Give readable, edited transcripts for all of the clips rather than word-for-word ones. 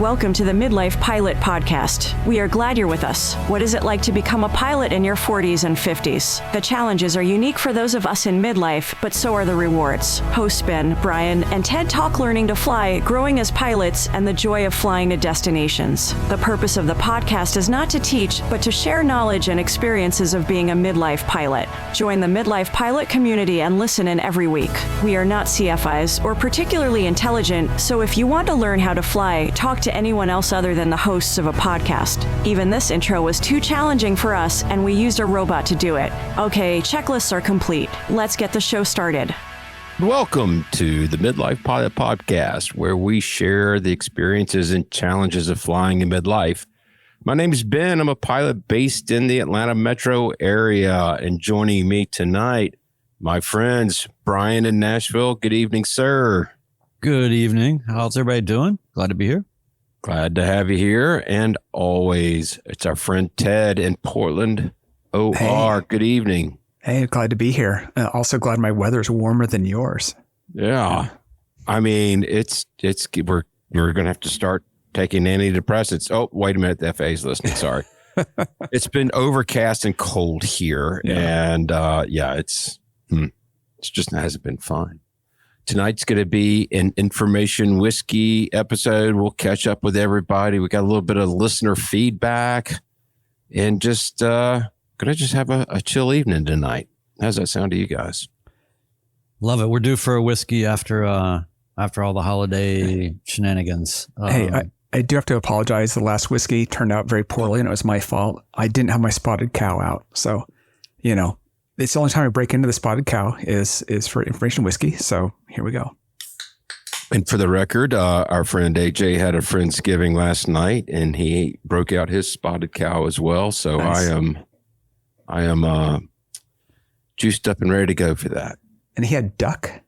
Welcome to the Midlife Pilot Podcast. We are glad you're with us. What is it like to become a pilot in your 40s and 50s? The challenges are unique for those of us in midlife, but so are the rewards. Hosts Ben, Brian, and Ted talk learning to fly, growing as pilots, and the joy of flying to destinations. The purpose of the podcast is not to teach, but to share knowledge and experiences of being a midlife pilot. Join the Midlife Pilot community and listen in every week. We are not CFIs or particularly intelligent, so if you want to learn how to fly, talk to anyone else other than the hosts of a podcast. Even this intro was too challenging for us, and we used a robot to do it. Okay, checklists are complete. Let's get the show started. Welcome to the Midlife Pilot Podcast, where we share the experiences and challenges of flying in midlife. My name is Ben. I'm a pilot based in the Atlanta metro area, and joining me tonight, my friends, Brian in Nashville. Good evening, sir. Good evening. How's everybody doing? Glad to be here. Glad to have you here. And always, it's our friend Ted in Portland, OR. Hey. Good evening. Hey, glad to be here. Also glad my weather's warmer than yours. Yeah. I mean, we're going to have to start taking antidepressants. Oh, wait a minute. The FAA's listening. Sorry. It's been overcast and cold here. Yeah. And it's just hasn't been fun. Tonight's going to be an information whiskey episode. We'll catch up with everybody. We got a little bit of listener feedback and just going to just have a chill evening tonight. How's that sound to you guys? Love it. We're due for a whiskey after all the holiday shenanigans. Hey, I do have to apologize. The last whiskey turned out very poorly and it was my fault. I didn't have my spotted cow out. So, it's the only time I break into the spotted cow is for information whiskey. So here we go. And for the record, our friend AJ had a Friendsgiving last night and he broke out his spotted cow as well. So nice. I am juiced up and ready to go for that. And he had duck?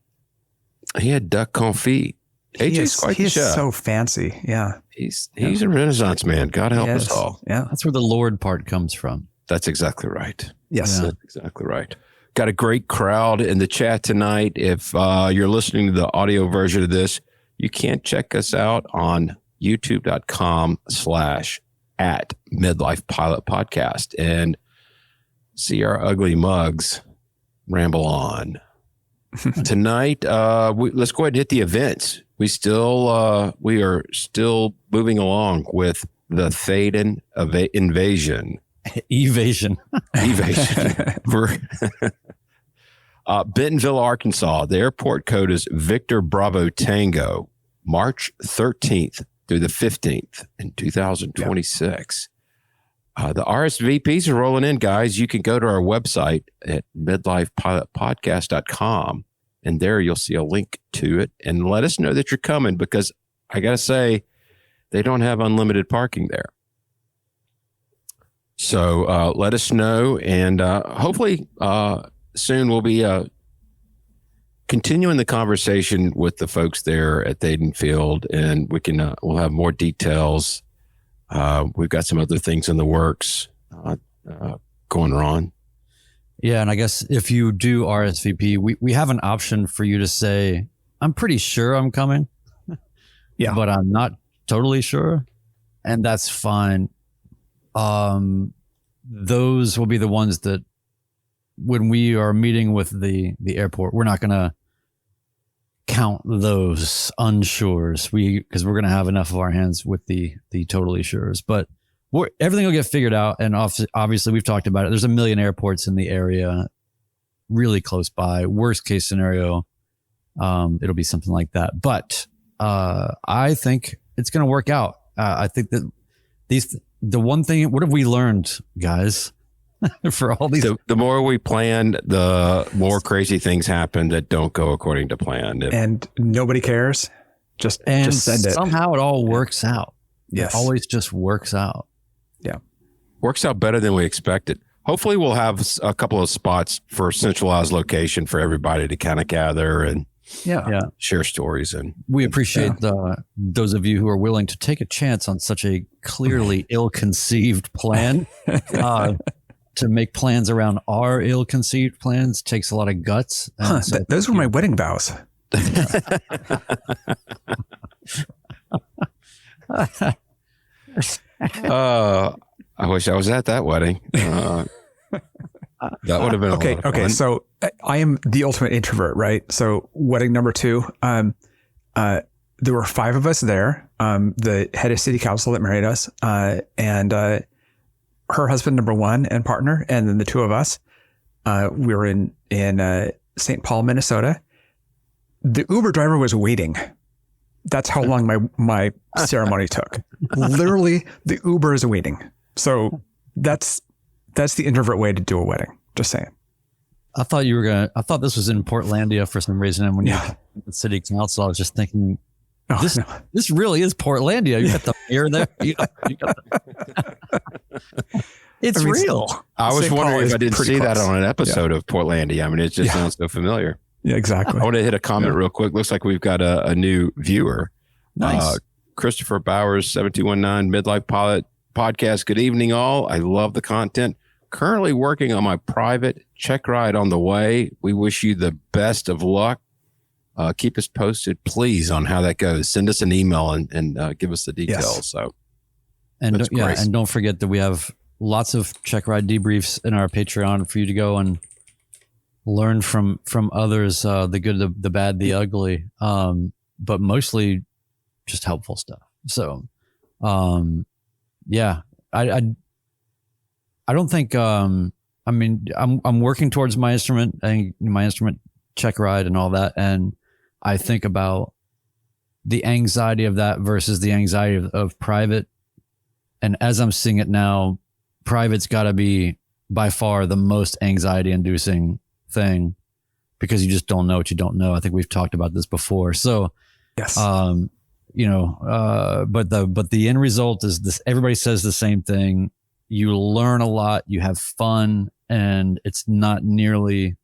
He had duck confit. AJ's quite the chef. He's so fancy. Yeah. He's a Renaissance man. God help us all. Yeah. That's where the Lord part comes from. That's exactly right. Yes. That's exactly right. Got a great crowd in the chat tonight. If you're listening to the audio version of this, you can check us out on youtube.com/@midlifepilotpodcast and see our ugly mugs ramble on. Tonight, let's go ahead and hit the events. We are still moving along with the Thaden invasion. Evasion. Bentonville, Arkansas. The airport code is Victor Bravo Tango, March 13th through the 15th in 2026. The RSVPs are rolling in, guys. You can go to our website at midlifepilotpodcast.com, and there you'll see a link to it. And let us know that you're coming, because I got to say, they don't have unlimited parking there. So let us know, and hopefully soon we'll be continuing the conversation with the folks there at Thaden Field, and we'll have more details. We've got some other things in the works going on. Yeah, and I guess if you do RSVP, we have an option for you to say, I'm pretty sure I'm coming, but I'm not totally sure, and that's fine. Those will be the ones that when we are meeting with the airport, we're not going to count those unsures because we're going to have enough of our hands with the totally sures, but everything will get figured out. And obviously we've talked about it. There's 1 million airports in the area, really close by. Worst case scenario, it'll be something like that. But I think it's going to work out. I think that the one thing, what have we learned, guys, for all these? The more we plan, the more crazy things happen that don't go according to plan. And nobody cares. Just send it. Somehow it all works out. Yes. It always just works out. Yeah. Works out better than we expected. Hopefully we'll have a couple of spots for a centralized location for everybody to kind of gather and share stories. And we appreciate those of you who are willing to take a chance on such a clearly ill-conceived plan. To make plans around our ill-conceived plans takes a lot of guts. Those were my wedding vows. I wish I was at that wedding. That would have been okay. Okay. So I am the ultimate introvert, right? So wedding number 2, there were 5 of us there. The head of city council that married us, and her husband, number 1, and partner, and then the 2 of us. We were in St. Paul, Minnesota. The Uber driver was waiting. That's how long my ceremony took. Literally, the Uber is waiting. So that's the introvert way to do a wedding. Just saying. I thought this was in Portlandia for some reason. And when you were the city council, I was just thinking, this really is Portlandia. You got the mayor there. It's real. I was wondering if I didn't see that on an episode of Portlandia. I mean, it just sounds so familiar. Yeah, exactly. I want to hit a comment real quick. Looks like we've got a new viewer. Nice. Christopher Bowers, 7219 Midlife Pilot Podcast. Good evening, all. I love the content. Currently working on my private check ride on the way. We wish you the best of luck. Keep us posted, please, on how that goes. Send us an email and give us the details. Yes. So, and and don't forget that we have lots of check ride debriefs in our Patreon for you to go and learn from others, the good, the bad, the ugly, but mostly just helpful stuff. So, I don't think, I mean, I'm working towards my instrument check ride and all that. And I think about the anxiety of that versus the anxiety of private. And as I'm seeing it now, private's got to be by far the most anxiety inducing thing, because you just don't know what you don't know. I think we've talked about this before. So, yes. But the end result is this: everybody says the same thing. You learn a lot, you have fun, and it's not nearly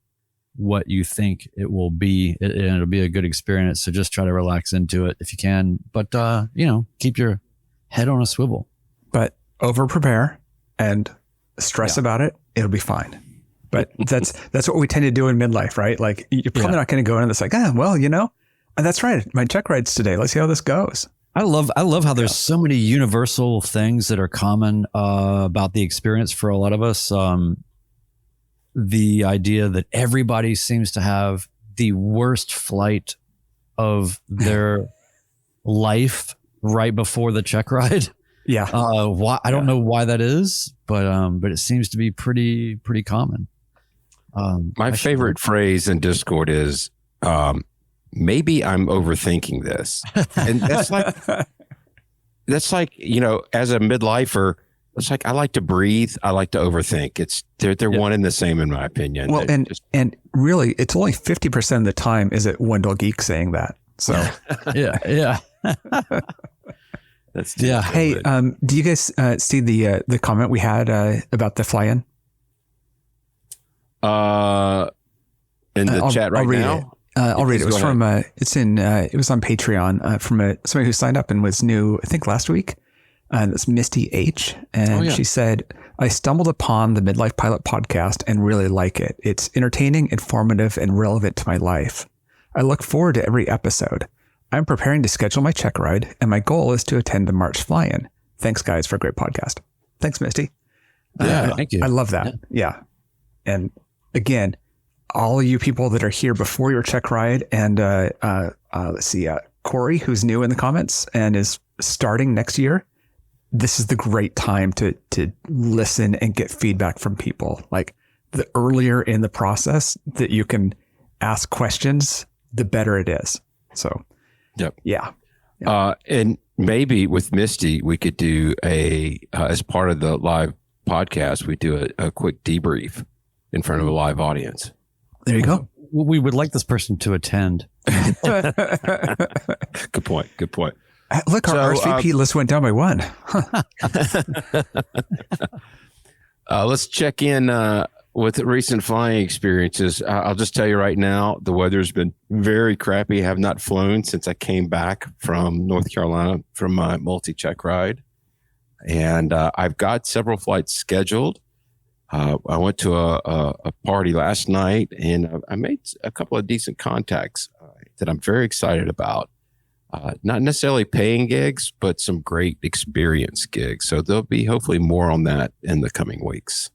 what you think it will be. It'll be a good experience. So just try to relax into it if you can. But keep your head on a swivel. But over prepare and stress about it. It'll be fine. But that's what we tend to do in midlife, right? Like, you're probably not going to go in and it's like, that's right. My check ride's today. Let's see how this goes. I love how there's so many universal things that are common about the experience for a lot of us. The idea that everybody seems to have the worst flight of their life right before the check ride. Yeah. I don't know why that is, but it seems to be pretty common. My favorite phrase in Discord is, maybe I'm overthinking this. And that's like, as a midlifer, it's like, I like to breathe. I like to overthink. They're one and the same, in my opinion. Well, and really, it's only 50% of the time is it Wendell Geek saying that. So yeah. That's Hey, do you guys see the comment we had about the fly-in? In the chat right now? I'll read it. It was from it was on Patreon from somebody who signed up and was new, I think, last week. That's Misty H. And she said, I stumbled upon the Midlife Pilot podcast and really like it. It's entertaining, informative, and relevant to my life. I look forward to every episode. I'm preparing to schedule my check ride, and my goal is to attend the March fly-in. Thanks, guys, for a great podcast. Thanks, Misty. Thank you. I love that. Yeah. And again, all of you people that are here before your check ride, and let's see, Corey, who's new in the comments and is starting next year, this is the great time to listen and get feedback from people. Like, the earlier in the process that you can ask questions, the better it is. So, yeah. And maybe with Misty, we could do as part of the live podcast, we do a quick debrief in front of a live audience. There you go. We would like this person to attend. Good point. Look, our RSVP list went down by 1. Let's check in with recent flying experiences. I'll just tell you right now, the weather's been very crappy. I have not flown since I came back from North Carolina from my multi-check ride. And I've got several flights scheduled. I went to a party last night, and I made a couple of decent contacts that I'm very excited about. not necessarily paying gigs, but some great experience gigs. So there'll be hopefully more on that in the coming weeks.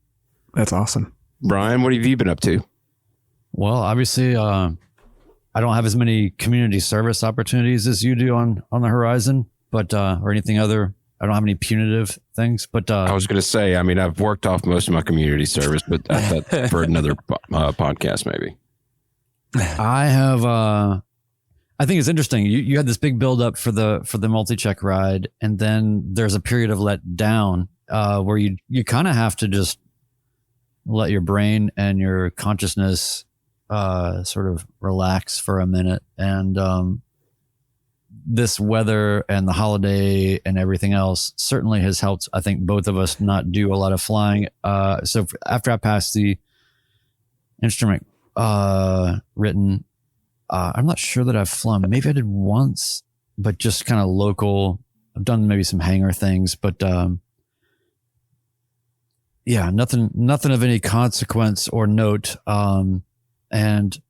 That's awesome. Brian, what have you been up to? Well, obviously, I don't have as many community service opportunities as you do on the horizon, but or anything other. I don't have any punitive things, but I was going to say, I mean, I've worked off most of my community service, but that's for another podcast, maybe. I have. I think it's interesting. You had this big build up for the multi-check ride, and then there's a period of let down where you kind of have to just let your brain and your consciousness sort of relax for a minute. And this weather and the holiday and everything else certainly has helped, I think, both of us not do a lot of flying. So after I passed the instrument written, I'm not sure that I've flown. Maybe I did once, but just kind of local. I've done maybe some hangar things, but yeah, nothing of any consequence or note. And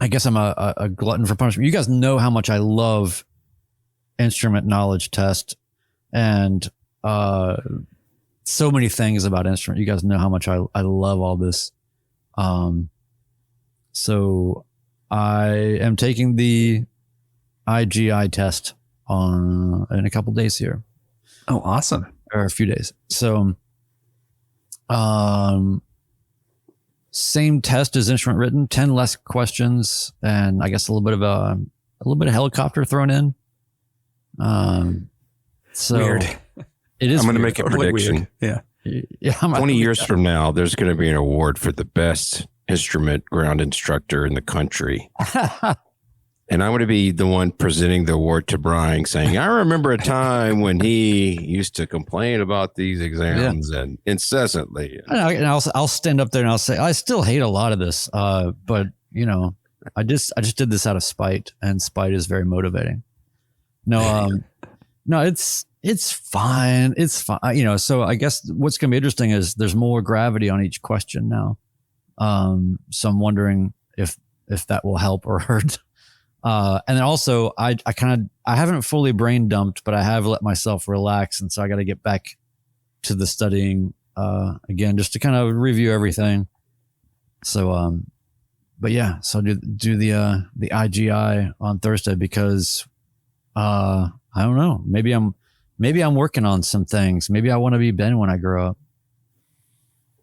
I guess I'm a glutton for punishment. You guys know how much I love instrument knowledge test and so many things about instrument. You guys know how much I love all this. So I am taking the IGI test in a couple days here. Oh, awesome. Or a few days. So, same test as instrument written, 10 less questions, and I guess a little bit of helicopter thrown in. So weird. It is. I'm going to make a prediction. Yeah. Yeah. 20 years from now, there's going to be an award for the best instrument ground instructor in the country. And I'm going to be the one presenting the award to Brian, saying, I remember a time when he used to complain about these exams and incessantly. And I'll stand up there and I'll say, I still hate a lot of this. But you know, I just did this out of spite, and spite is very motivating. No, it's fine. It's fine. You know, so I guess what's going to be interesting is there's more gravity on each question now. So I'm wondering if that will help or hurt. And then also I haven't fully brain dumped, but I have let myself relax. And so I got to get back to the studying, again, just to kind of review everything. So, but yeah, so do the IGI on Thursday because, I don't know, maybe I'm working on some things. Maybe I want to be Ben when I grow up.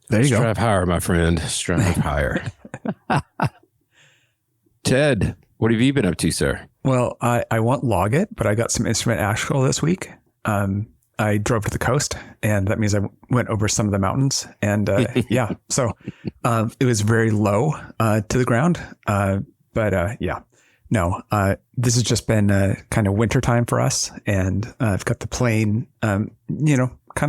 There you go. Strive higher, my friend. Strive higher. Ted, what have you been up to, sir? Well, I won't log it, but I got some instrument actual this week. I drove to the coast, and that means I went over some of the mountains. And yeah, so it was very low to the ground. But yeah, no, this has just been kind of winter time for us. And I've got the plane, kind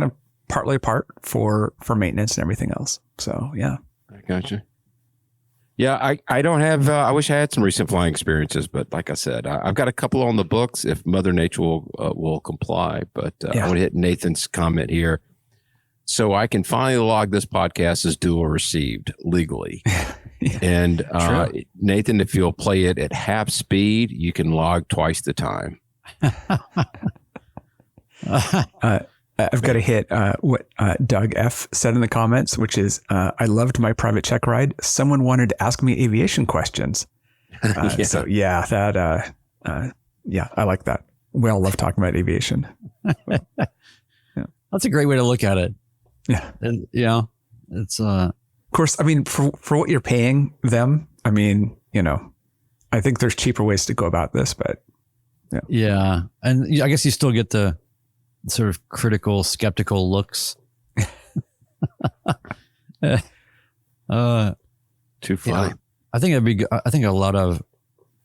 of partly apart for maintenance and everything else. So yeah. I gotcha. Yeah, I don't have, I wish I had some recent flying experiences, but like I said, I've got a couple on the books if Mother Nature will comply. But I want to hit Nathan's comment here. So I can finally log this podcast as dual received legally. And Nathan, if you'll play it at half speed, you can log twice the time. I've got to hit what Doug F said in the comments, which is, I loved my private check ride. Someone wanted to ask me aviation questions. So yeah, that, I like that. We all love talking about aviation. That's a great way to look at it. Yeah. And, you know, it's, of course, I mean, for what you're paying them, I mean, you know, I think there's cheaper ways to go about this, but yeah. And I guess you still get the sort of critical, skeptical looks. Too funny. Yeah. I think a lot of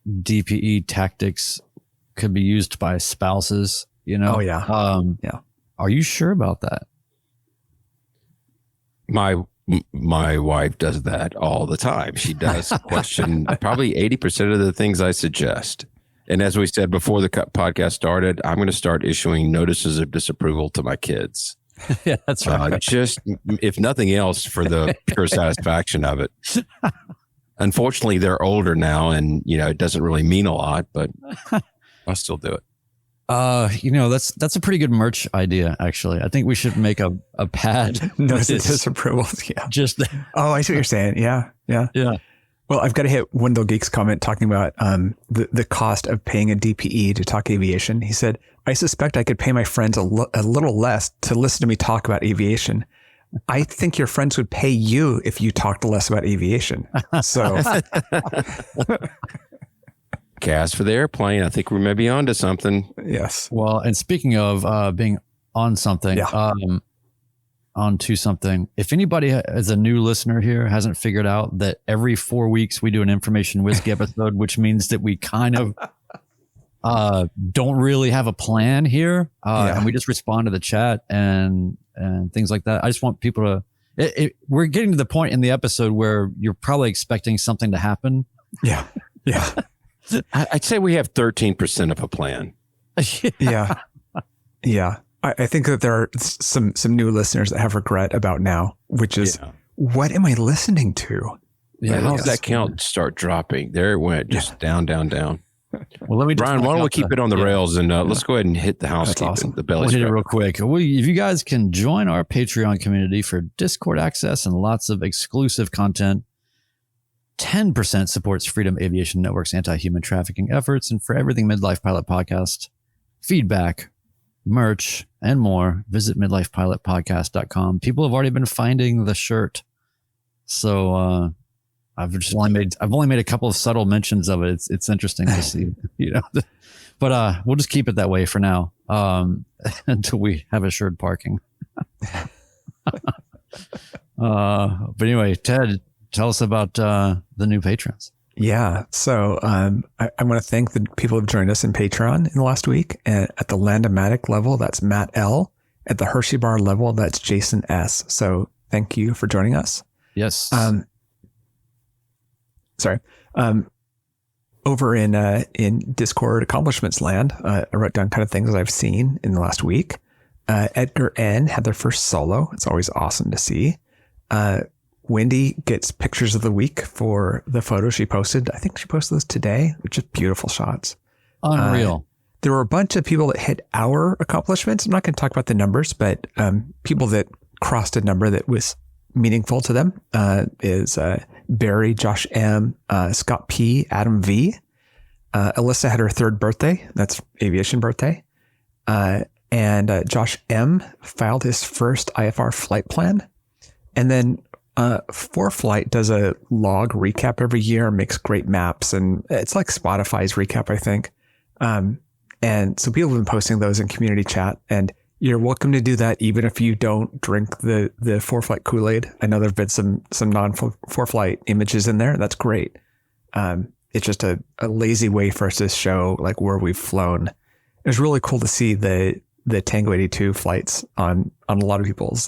DPE tactics could be used by spouses, you know? Oh yeah. Yeah. Are you sure about that? My wife does that all the time. She does question probably 80% of the things I suggest. And as we said before the podcast started, I'm going to start issuing notices of disapproval to my kids. Yeah, that's right. Just, if nothing else, for the pure satisfaction of it. Unfortunately, they're older now, and it doesn't really mean a lot, but I'll still do it. That's a pretty good merch idea, actually. I think we should make a pad. Notice and disapprovals. Yeah. Just I see what you're saying. Yeah. Well, I've got to hit Wendell Geek's comment talking about the cost of paying a DPE to talk aviation. He said, "I suspect I could pay my friends a little less to listen to me talk about aviation. I think your friends would pay you if you talked less about aviation." So, gas for the airplane. I think we may be onto something. Yes. Well, and speaking of being on something, onto something. If anybody is a new listener here, hasn't figured out that every 4 weeks we do an information whiskey episode, which means that we kind of don't really have a plan here, and we just respond to the chat and things like that. I just want people to. We're getting to the point in the episode where you're probably expecting something to happen. Yeah. I'd say we have 13% of a plan. Yeah. I think that there are some new listeners that have regret about now, which is, what am I listening to? Yeah, how does that count start dropping? There it went, just down. Well, let me, Brian, why don't we keep it on the rails and let's go ahead and hit the housekeeping, awesome. the belly. I'll hit it real quick. If you guys can join our Patreon community for Discord access and lots of exclusive content, 10% supports Freedom Aviation Network's anti-human trafficking efforts, and for everything Midlife Pilot Podcast, feedback, merch, and more, visit midlifepilotpodcast.com. People have already been finding the shirt, so I've only made a couple of subtle mentions of it. It's interesting to see, but we'll just keep it that way for now until we have assured parking. But anyway, Ted, tell us about the new patrons. Yeah. So I want to thank the people who've joined us in Patreon in the last week. And at the Landomatic level, that's Matt L. At the Hershey Bar level, that's Jason S. So thank you for joining us. Yes. Over in Discord accomplishments land, I wrote down kind of things that I've seen in the last week. Edgar N. had their first solo. It's always awesome to see. Wendy gets pictures of the week for the photo she posted. I think she posted those today, which is beautiful shots. Unreal. There were a bunch of people that hit our accomplishments. I'm not going to talk about the numbers, but people that crossed a number that was meaningful to them is Barry, Josh M, Scott P, Adam V. Alyssa had her third birthday. That's aviation birthday. And Josh M filed his first IFR flight plan. And then ForeFlight does a log recap every year, makes great maps, and it's like Spotify's recap, I think. And so people have been posting those in community chat, and you're welcome to do that even if you don't drink the ForeFlight Kool-Aid. I know there've been some non-ForeFlight images in there. That's great. It's just a lazy way for us to show like where we've flown. It was really cool to see the Tango 82 flights on a lot of people's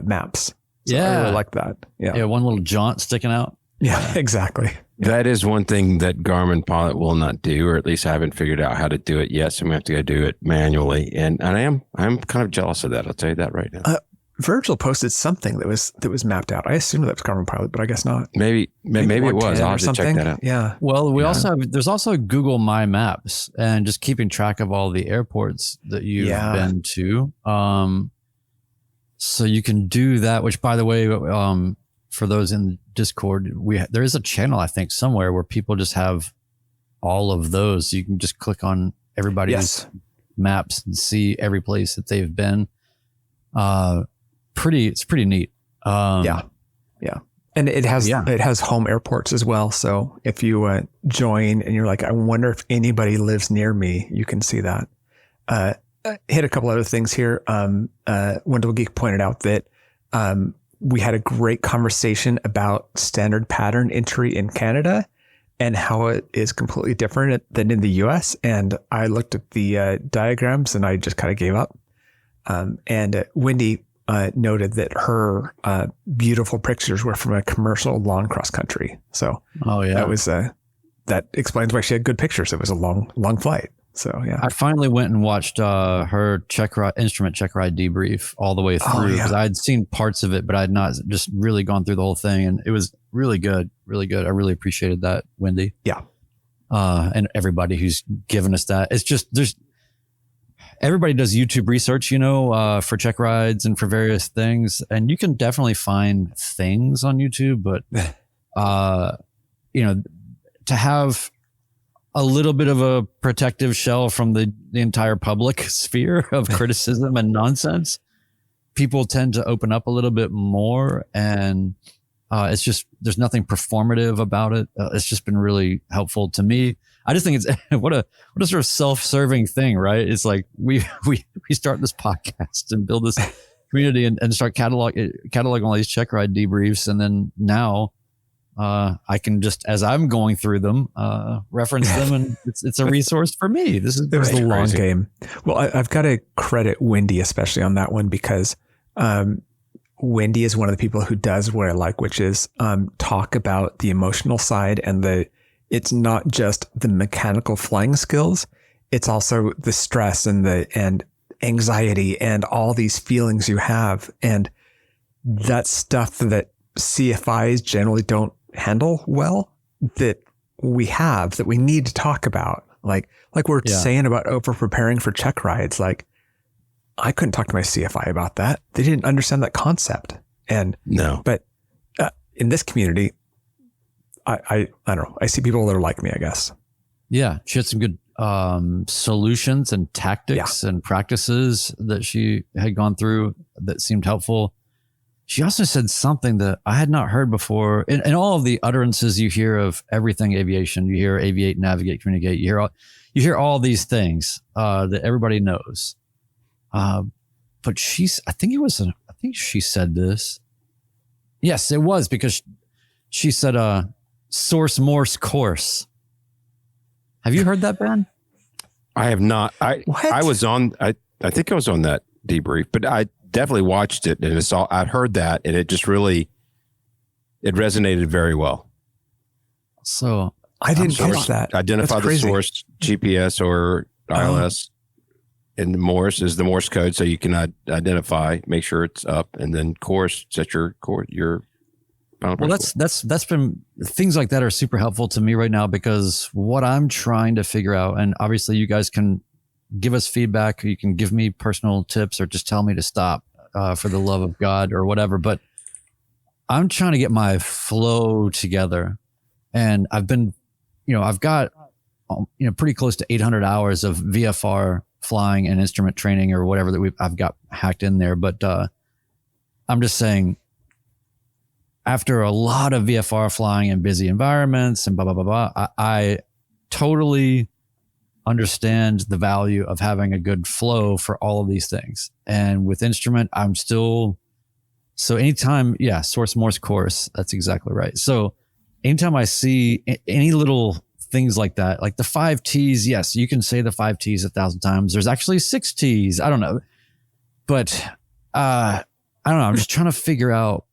maps. So I really like that. Yeah. One little jaunt sticking out. Yeah, exactly. That is one thing that Garmin Pilot will not do, or at least I haven't figured out how to do it yet. So I'm going to have to go do it manually. And I'm kind of jealous of that. I'll tell you that right now. Virgil posted something that was mapped out. I assumed that was Garmin Pilot, but I guess not. Maybe it was. I'll have to check that out. Yeah. Well, there's also Google My Maps and just keeping track of all the airports that you've been to. So you can do that, which by the way, for those in Discord, there is a channel, I think, somewhere where people just have all of those. So you can just click on everybody's maps and see every place that they've been. It's pretty neat. Yeah. And it has home airports as well. So if you join and you're like, I wonder if anybody lives near me, you can see that. Hit a couple other things here. Wendell Geek pointed out that we had a great conversation about standard pattern entry in Canada and how it is completely different than in the US. And I looked at the diagrams and I just kind of gave up. And Wendy noted that her beautiful pictures were from a commercial long cross country. So that explains why she had good pictures. It was a long flight. So yeah, I finally went and watched her instrument check ride debrief all the way through because I had seen parts of it, but I had not just really gone through the whole thing, and it was really good, really good. I really appreciated that, Wendy. Yeah, and everybody who's given us that. It's just everybody does YouTube research, for check rides and for various things, and you can definitely find things on YouTube, but to have a little bit of a protective shell from the entire public sphere of criticism and nonsense, people tend to open up a little bit more, and it's just, there's nothing performative about it. It's just been really helpful to me. I just think it's what a sort of self-serving thing, right? It's like we start this podcast and build this community and start cataloging all these check ride debriefs, and then now I can just, as I'm going through them, reference them, and it's a resource for me. It was the long game. Well, I've got to credit Wendy especially on that one, because Wendy is one of the people who does what I like, which is talk about the emotional side, and it's not just the mechanical flying skills, it's also the stress and anxiety and all these feelings you have, and that's stuff that CFIs generally don't handle well, that we need to talk about. Like we're saying about over preparing for check rides. Like, I couldn't talk to my CFI about that. They didn't understand that concept. And no, but in this community, I don't know. I see people that are like me, I guess. Yeah. She had some good solutions and tactics and practices that she had gone through that seemed helpful. She also said something that I had not heard before. In all of the utterances you hear of everything aviation, you hear aviate, navigate, communicate. You hear all these things that everybody knows. But I think she said this. Yes, it was, because she said Source-Morse-Course. Have you heard that, Ben? I have not. I was on. I think I was on that debrief, but I definitely watched it, and I heard that, and it just really, it resonated very well. So I didn't catch that. Identify the source, GPS or ILS, and Morse is the Morse code, so you can identify, make sure it's up, and then course, set your Well, that's been, things like that are super helpful to me right now, because what I'm trying to figure out, and obviously you guys can give us feedback, or you can give me personal tips, or just tell me to stop for the love of God or whatever. But I'm trying to get my flow together, and I've got pretty close to 800 hours of VFR flying and instrument training or whatever that I've got hacked in there. But I'm just saying, after a lot of VFR flying in busy environments and blah, blah, blah, blah, I totally understand the value of having a good flow for all of these things. And with instrument, I'm still, so anytime, Source-Morse-Course, that's exactly right. So anytime I see any little things like that, like the 5 T's, yes, you can say the 5 T's 1,000 times. There's actually 6 T's. I don't know. But I don't know. I'm just trying to figure out,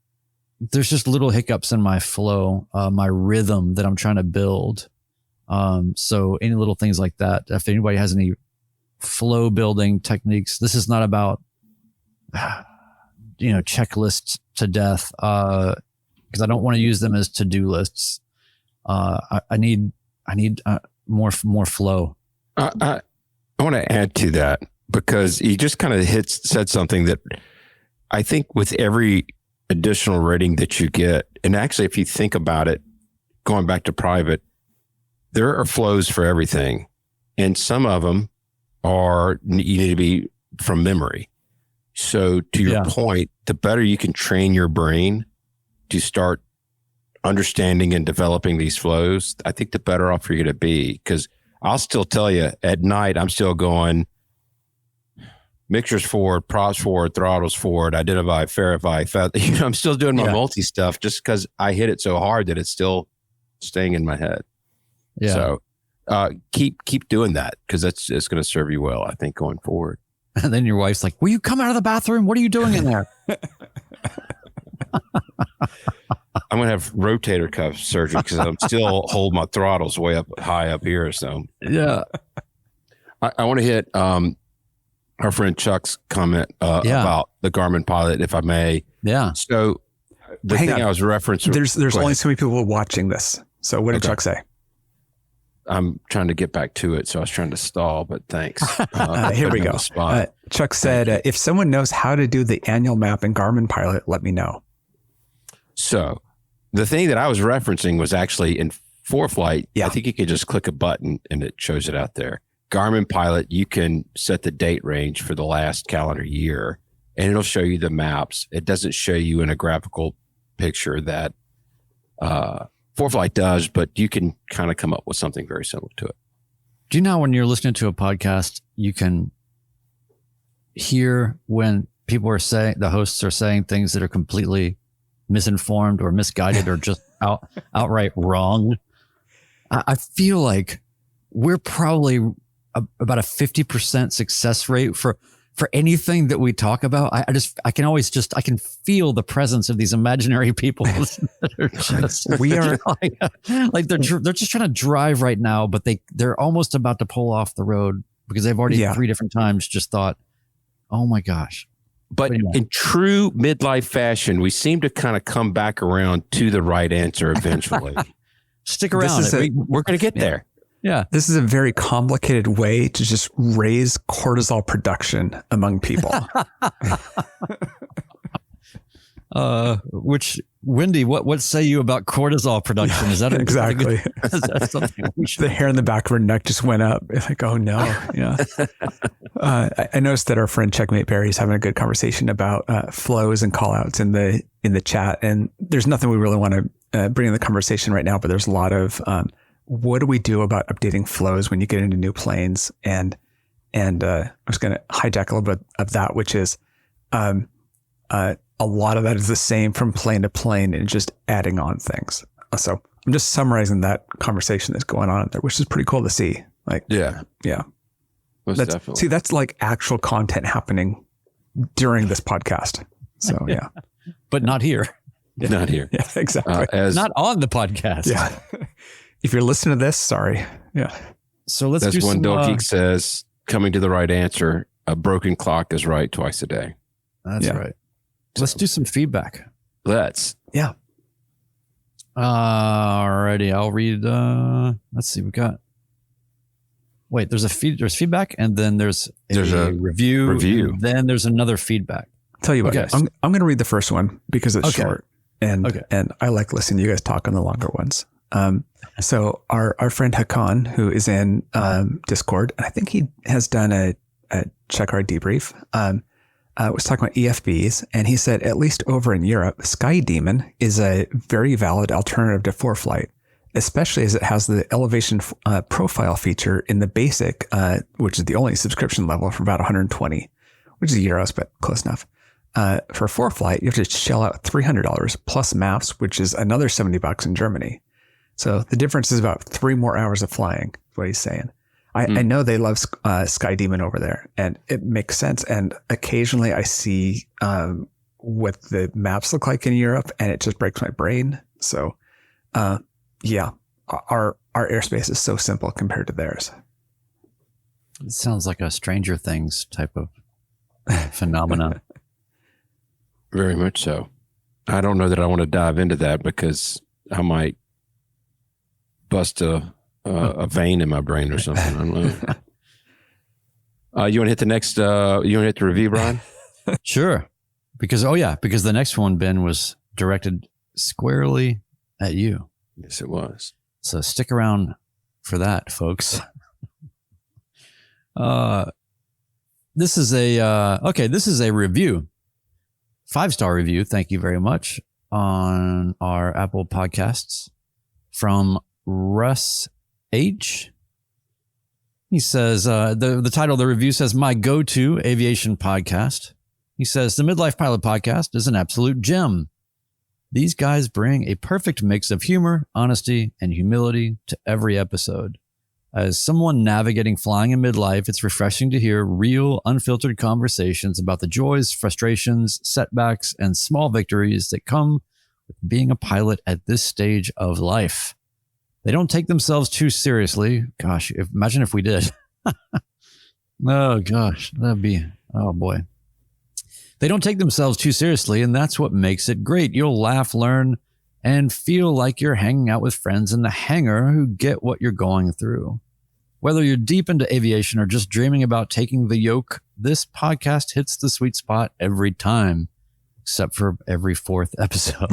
there's just little hiccups in my flow, my rhythm that I'm trying to build. So any little things like that, if anybody has any flow building techniques, this is not about, checklists to death, because I don't want to use them as to-do lists. I need more flow. I want to add to that, because you just kind of said something that I think with every additional rating that you get, and actually if you think about it, going back to private, there are flows for everything, and some of them you need to be from memory. So to your point, the better you can train your brain to start understanding and developing these flows, I think the better off you're going to be. Because I'll still tell you, at night, I'm still going mixtures forward, props forward, throttles forward, identify, verify. I'm still doing my multi stuff, just because I hit it so hard that it's still staying in my head. Yeah. So keep doing that, because it's going to serve you well, I think, going forward. And then your wife's like, "Will you come out of the bathroom? What are you doing in there?" I'm going to have rotator cuff surgery, because I'm still hold my throttles way up high up here. So yeah. I want to hit our friend Chuck's comment about the Garmin Pilot, if I may. Yeah. So the Hang thing on. I was referencing. There's only so many people watching this. So what did Chuck say? I'm trying to get back to it, so I was trying to stall, but thanks. Here we go. Chuck said, if someone knows how to do the annual map in Garmin Pilot, let me know. So the thing that I was referencing was actually in ForeFlight. Yeah. I think you could just click a button and it shows it out there. Garmin Pilot, you can set the date range for the last calendar year and it'll show you the maps. It doesn't show you in a graphical picture that ForeFlight does, but you can kind of come up with something very similar to it. Do you know when you're listening to a podcast, you can hear when people are saying, the hosts are saying things that are completely misinformed or misguided or just outright wrong? I feel like we're probably about a 50% success rate for anything that we talk about. I can feel the presence of these imaginary people that are just they're just trying to drive right now, but they're almost about to pull off the road because they've already 3 different times just thought, oh my gosh. But in true midlife fashion, we seem to kind of come back around to the right answer eventually. Stick around. We're going to get there. Yeah. This is a very complicated way to just raise cortisol production among people. Which, Wendy, what say you about cortisol production? Is that exactly? Is that something we should? The hair in the back of her neck just went up. It's like, oh no. Yeah. I noticed that our friend Checkmate Barry is having a good conversation about flows and call outs in the chat. And there's nothing we really want to bring in the conversation right now, but there's a lot of, what do we do about updating flows when you get into new planes? And I was going to hijack a little bit of that, which is a lot of that is the same from plane to plane and just adding on things. So I'm just summarizing that conversation that's going on there, which is pretty cool to see. Like, yeah. Most definitely. See, that's like actual content happening during this podcast. So yeah, but not here. Yeah. Not here. Yeah, exactly. Not on the podcast. Yeah. If you're listening to this, sorry. Yeah. So let's do some. One Dull Geek says, coming to the right answer, a broken clock is right twice a day. That's right. Let's do some feedback. Let's. Yeah. Alrighty. I'll read. Let's see. There's feedback, and then there's a review. And then there's another feedback. Tell you what, I'm going to read the first one because it's short, and I like listening to you guys talk on the longer ones. So our friend Hakan, who is in Discord, and I think he has done a check our debrief, was talking about EFBs, and he said, at least over in Europe, Sky Demon is a very valid alternative to ForeFlight, especially as it has the elevation profile feature in the basic, which is the only subscription level for about 120, which is euros, but close enough. For ForeFlight, you have to shell out $300 plus maps, which is another $70 in Germany. So the difference is about 3 more hours of flying, is what he's saying. I know they love Sky Demon over there, and it makes sense. And occasionally I see what the maps look like in Europe, and it just breaks my brain. So, our airspace is so simple compared to theirs. It sounds like a Stranger Things type of phenomenon. Very much so. I don't know that I want to dive into that because I might bust a vein in my brain or something. I don't know. You want to hit the next? You want to hit the review, Brian? Sure. Because the next one, Ben, was directed squarely at you. Yes, it was. So stick around for that, folks. This is a review, 5-star review. Thank you very much on our Apple Podcasts from Russ H. He says, the title of the review says, my go-to aviation podcast. He says, the Midlife Pilot podcast is an absolute gem. These guys bring a perfect mix of humor, honesty, and humility to every episode. As someone navigating flying in midlife, it's refreshing to hear real, unfiltered conversations about the joys, frustrations, setbacks, and small victories that come with being a pilot at this stage of life. They don't take themselves too seriously. Gosh, imagine if we did. Oh gosh, oh boy. They don't take themselves too seriously, and that's what makes it great. You'll laugh, learn, and feel like you're hanging out with friends in the hangar who get what you're going through. Whether you're deep into aviation or just dreaming about taking the yoke, this podcast hits the sweet spot every time, except for every fourth episode.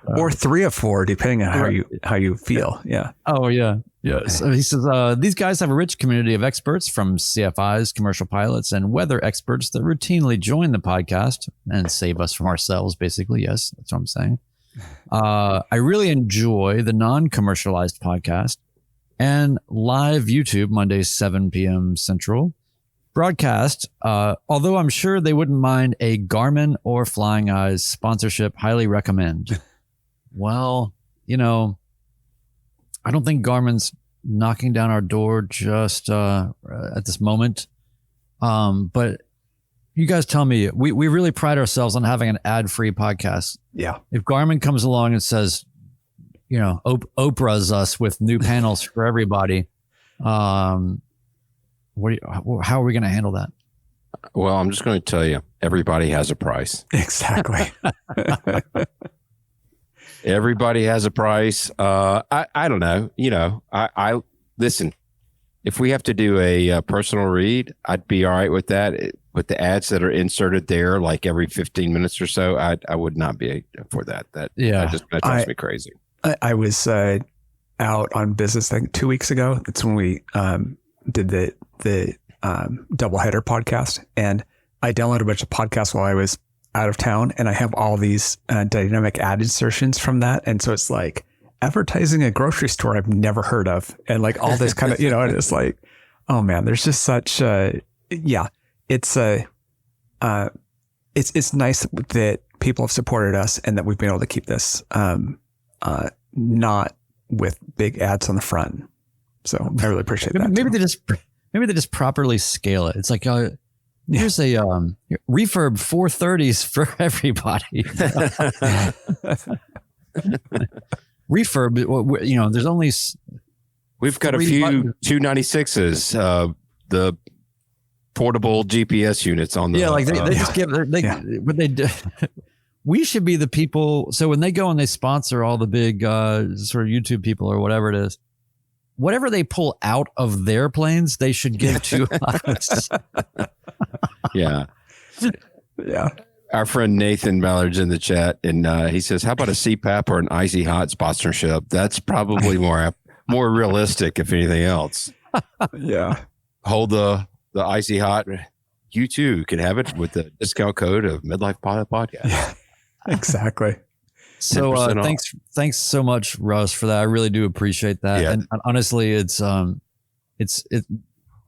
Or 3 of 4, depending on how you feel. Yeah. Oh, yeah. Yeah. So he says, these guys have a rich community of experts from CFIs, commercial pilots, and weather experts that routinely join the podcast and save us from ourselves, basically. Yes, that's what I'm saying. I really enjoy the non-commercialized podcast and live YouTube Mondays, 7 p.m. Central broadcast. Although I'm sure they wouldn't mind a Garmin or Flying Eyes sponsorship, highly recommend. Well, I don't think Garmin's knocking down our door just at this moment. But you guys tell me, we really pride ourselves on having an ad-free podcast. Yeah. If Garmin comes along and says, Oprah's us with new panels for everybody, how are we going to handle that? Well, I'm just going to tell you, everybody has a price. Exactly. Everybody has a price. I don't know. I listen, if we have to do a personal read, I'd be all right with that. With the ads that are inserted there, like every 15 minutes or so, I would not be for that. That drives me crazy. I was out on business, I think 2 weeks ago. That's when we did the doubleheader podcast, and I downloaded a bunch of podcasts while I was out of town, and I have all these dynamic ad insertions from that, and so it's like advertising a grocery store I've never heard of, and like all this kind of and it's like, oh man, there's just such it's nice that people have supported us and that we've been able to keep this not with big ads on the front. So I really appreciate that. Maybe they just properly scale it. It's like here's a refurb 430s for everybody. Refurb, there's only we've got a few 296s, the portable GPS units on the they just give but they do. We should be the people. So when they go and they sponsor all the big sort of YouTube people or whatever it is, whatever they pull out of their planes, they should give to us. Yeah. Yeah. Our friend Nathan Ballard's in the chat, and he says, how about a CPAP or an Icy Hot sponsorship? That's probably more realistic, if anything else. Yeah. Hold the Icy Hot. You too can have it with the discount code of Midlife Pilot Podcast. Yeah, exactly. So thanks so much, Russ, for that. I really do appreciate that. Yeah. And honestly,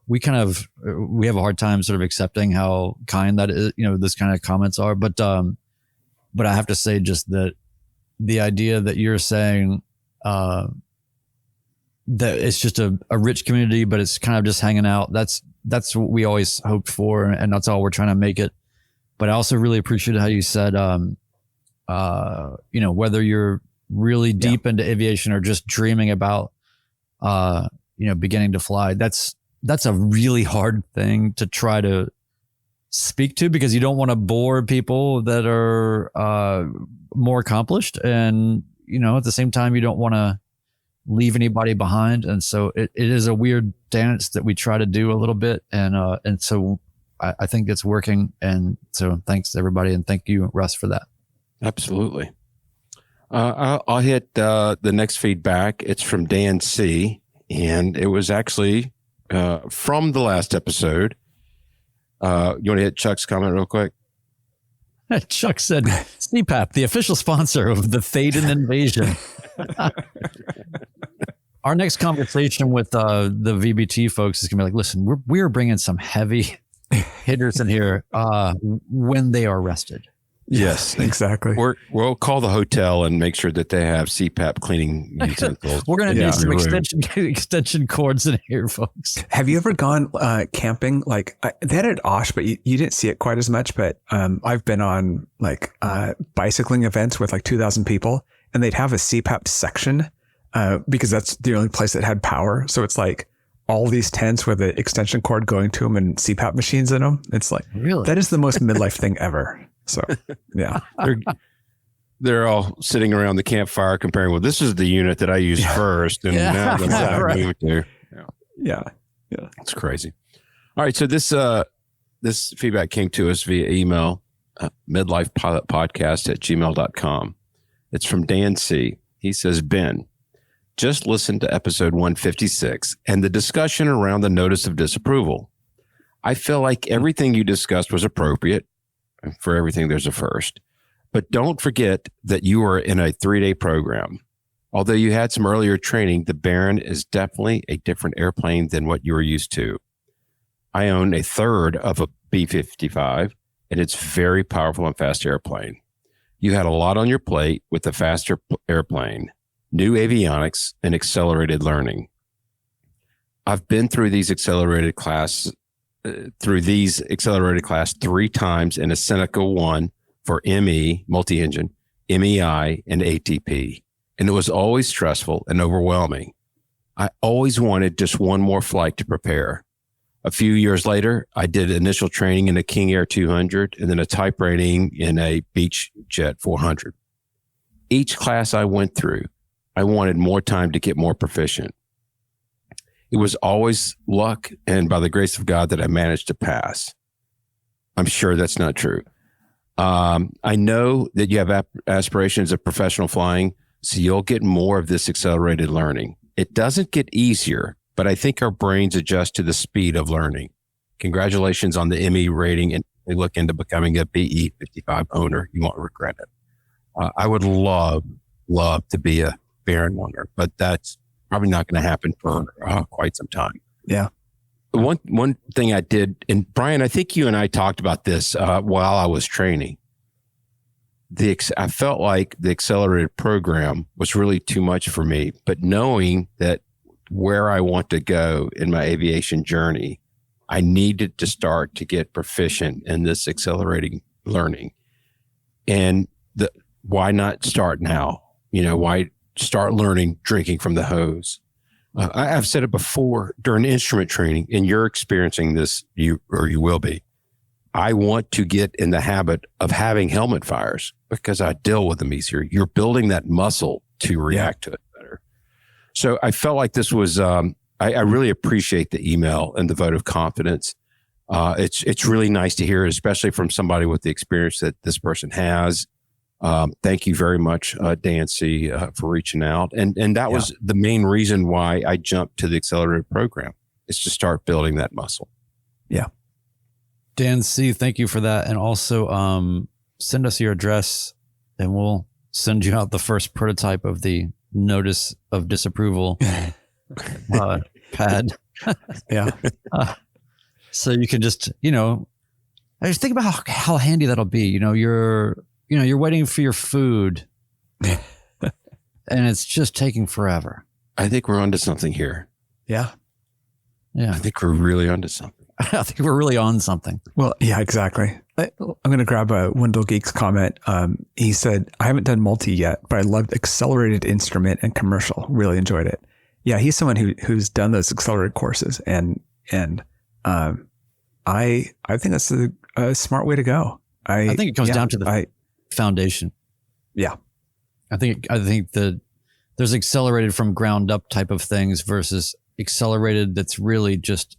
we have a hard time sort of accepting how kind that is, this kind of comments are. But I have to say just that the idea that you're saying that it's just a rich community, but it's kind of just hanging out. That's what we always hoped for, and that's all we're trying to make it. But I also really appreciate how you said, whether you're really deep into aviation or just dreaming about, beginning to fly, that's a really hard thing to try to speak to, because you don't want to bore people that are more accomplished. And, at the same time, you don't want to leave anybody behind. And so it is a weird dance that we try to do a little bit. And so I think it's working. And so thanks to everybody. And thank you, Russ, for that. Absolutely. I'll hit the next feedback. It's from Dan C. And it was actually from the last episode. You want to hit Chuck's comment real quick? Chuck said, CPAP, the official sponsor of the Thaden invasion. Our next conversation with the VBT folks is going to be like, listen, we're bringing some heavy hitters in here when they are rested. Yes, exactly. We'll call the hotel and make sure that they have CPAP cleaning utensils. We're going to need some extension cords in here, folks. Have you ever gone camping? Like they had it at Osh, but you didn't see it quite as much. But I've been on bicycling events with 2,000 people, and they'd have a CPAP section because that's the only place that had power. So it's like all these tents with the extension cord going to them and CPAP machines in them. It's like, Really? that is the most midlife thing ever. So, yeah. They're all sitting around the campfire comparing, well, this is the unit that I used first. And now that's what I moved to. Yeah. It's crazy. All right. So this feedback came to us via email, midlifepilotpodcast@gmail.com. It's from Dan C. He says, Ben, just listen to episode 156 and the discussion around the notice of disapproval. I feel like everything you discussed was appropriate. For everything, there's a first. But don't forget that you are in a 3-day program. Although you had some earlier training, the Baron is definitely a different airplane than what you are used to. I own a third of a B-55, and it's very powerful and fast airplane. You had a lot on your plate with a faster airplane, new avionics, and accelerated learning. I've been through these accelerated class 3 times in a Seneca 1 for ME, multi-engine, MEI, and ATP. And it was always stressful and overwhelming. I always wanted just one more flight to prepare. A few years later, I did initial training in a King Air 200 and then a type rating in a Beech Jet 400. Each class I went through, I wanted more time to get more proficient. It was always luck and by the grace of God that I managed to pass. I'm sure that's not true. I know that you have aspirations of professional flying, so you'll get more of this accelerated learning. It doesn't get easier, but I think our brains adjust to the speed of learning. Congratulations on the ME rating and look into becoming a BE-55 owner. You won't regret it. I would love to be a Baron owner, but that's probably not going to happen for quite some time. Yeah. One thing I did, and Brian, I think you and I talked about this while I was training. I felt like the accelerated program was really too much for me, but knowing that where I want to go in my aviation journey, I needed to start to get proficient in this accelerating learning. And why not start now? Why start learning drinking from the hose? I've said it before during instrument training, and you're experiencing this, you will be. I want to get in the habit of having helmet fires because I deal with them easier. You're building that muscle to react to it better. So I felt like this was, I really appreciate the email and the vote of confidence. It's really nice to hear, especially from somebody with the experience that this person has. Thank you very much, Dan C., for reaching out. And that was the main reason why I jumped to the accelerated program, is to start building that muscle. Yeah. Dan C., thank you for that. And also send us your address and we'll send you out the first prototype of the notice of disapproval pad. Yeah. So you can just, I just think about how handy that'll be. You're waiting for your food and it's just taking forever. I think we're onto something here. Yeah. Yeah. I think we're really onto something. I think we're really on something. Well, yeah, exactly. I'm going to grab a Wendell Geek's comment. He said, I haven't done multi yet, but I loved accelerated instrument and commercial. Really enjoyed it. Yeah, he's someone who's done those accelerated courses, and I think that's a smart way to go. I think it comes down to the foundation. Yeah. I think that there's accelerated from ground up type of things versus accelerated that's really just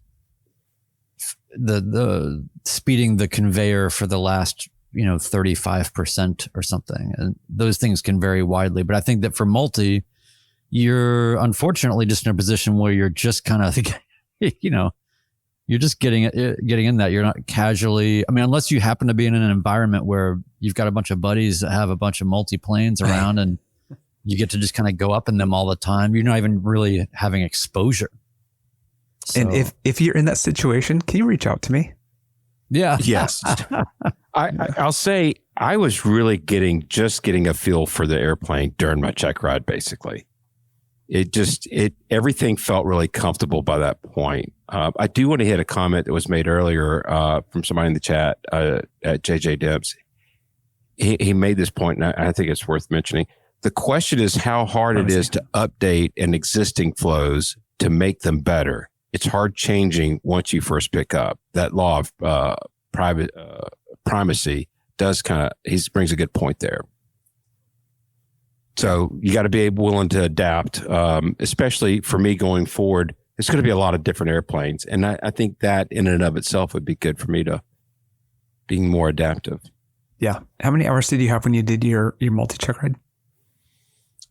the speeding the conveyor for the last 35% or something, and those things can vary widely. But I think that for multi, you're unfortunately just in a position where you're just kind of you're just getting in that. You're not casually, unless you happen to be in an environment where you've got a bunch of buddies that have a bunch of multi planes around and you get to just kind of go up in them all the time. You're not even really having exposure. So, and if you're in that situation, can you reach out to me? Yeah. Yes. I'll say I was really getting a feel for the airplane during my check ride, basically. Everything felt really comfortable by that point. I do want to hit a comment that was made earlier from somebody in the chat at JJ Debs. He made this point, and I think it's worth mentioning. The question is how hard it is to update an existing flows to make them better. it's hard changing once you first pick up. That law of primacy does he brings a good point there. So you got to be willing to adapt, especially for me going forward. There's going to be a lot of different airplanes. And I think that in and of itself would be good for me to being more adaptive. Yeah. How many hours did you have when you did your multi-check ride?